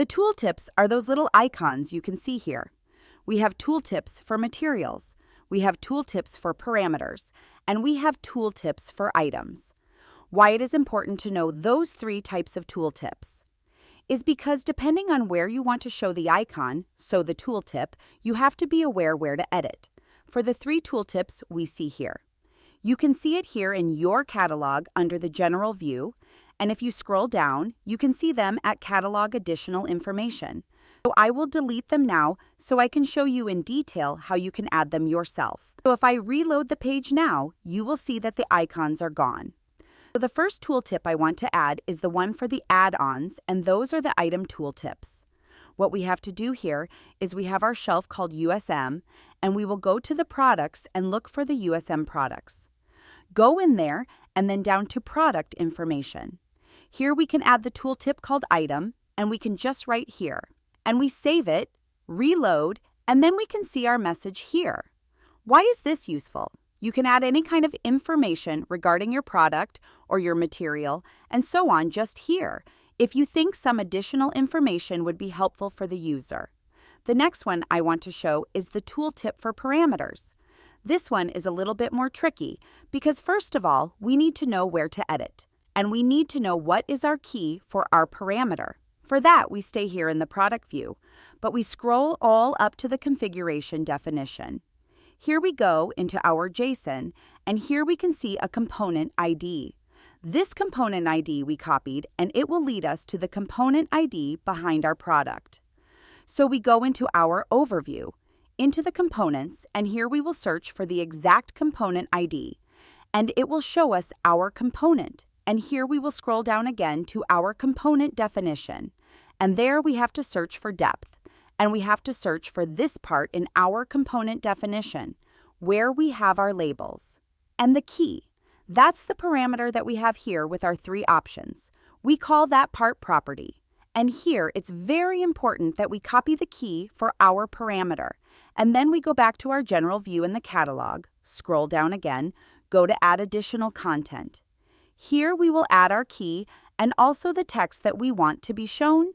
The tooltips are those little icons you can see here. We have tooltips for materials, we have tooltips for parameters, and we have tooltips for items. Why it is important to know those three types of tooltips is because depending on where you want to show the icon, so the tooltip, you have to be aware where to edit. For the three tooltips we see here. You can see it here in your catalog under the General view, and if you scroll down, you can see them at Catalog Additional Information. So I will delete them now so I can show you in detail how you can add them yourself. So if I reload the page now, you will see that the icons are gone. So the first tooltip I want to add is the one for the add-ons, and those are the item tooltips. What we have to do here is we have our shelf called USM, and we will go to the products and look for the USM products. Go in there and then down to product information. Here we can add the tooltip called item, and we can just write here. And we save it, reload, and then we can see our message here. Why is this useful? You can add any kind of information regarding your product or your material and so on just here if you think some additional information would be helpful for the user. The next one I want to show is the tooltip for parameters. This one is a little bit more tricky because first of all, we need to know where to edit, and we need to know what is our key for our parameter. For that, we stay here in the product view, but we scroll all up to the configuration definition. Here we go into our JSON, and here we can see a component ID. This component ID we copied, and it will lead us to the component ID behind our product. So we go into our overview, into the components, and here we will search for the exact component ID, and it will show us our component. And here we will scroll down again to our component definition, and there we have to search for depth, and we have to search for this part in our component definition, where we have our labels. And the key, that's the parameter that we have here with our three options. We call that part property. And here it's very important that we copy the key for our parameter, and then we go back to our general view in the catalog, scroll down again, go to add additional content. Here we will add our key and also the text that we want to be shown,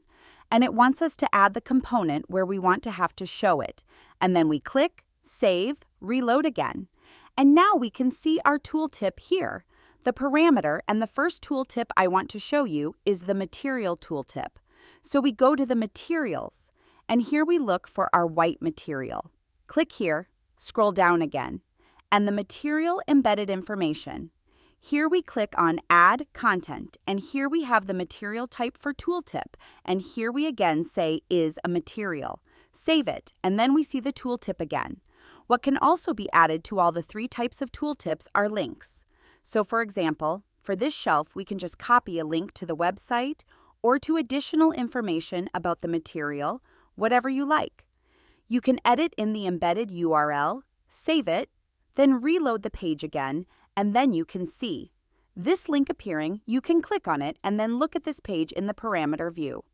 and it wants us to add the component where we want to have to show it. And then we click, save, reload again. And now we can see our tooltip here, the parameter, and the first tooltip I want to show you is the material tooltip. So we go to the materials, and here we look for our white material. Click here, scroll down again, and the material embedded information. Here we click on Add Content, and here we have the material type for tooltip, and here we again say is a material. Save it, and then we see the tooltip again. What can also be added to all the three types of tooltips are links. So for example, for this shelf, we can just copy a link to the website or to additional information about the material, whatever you like. You can edit in the embedded URL, save it, then reload the page again, and then you can see this link appearing. You can click on it and then look at this page in the parameter view.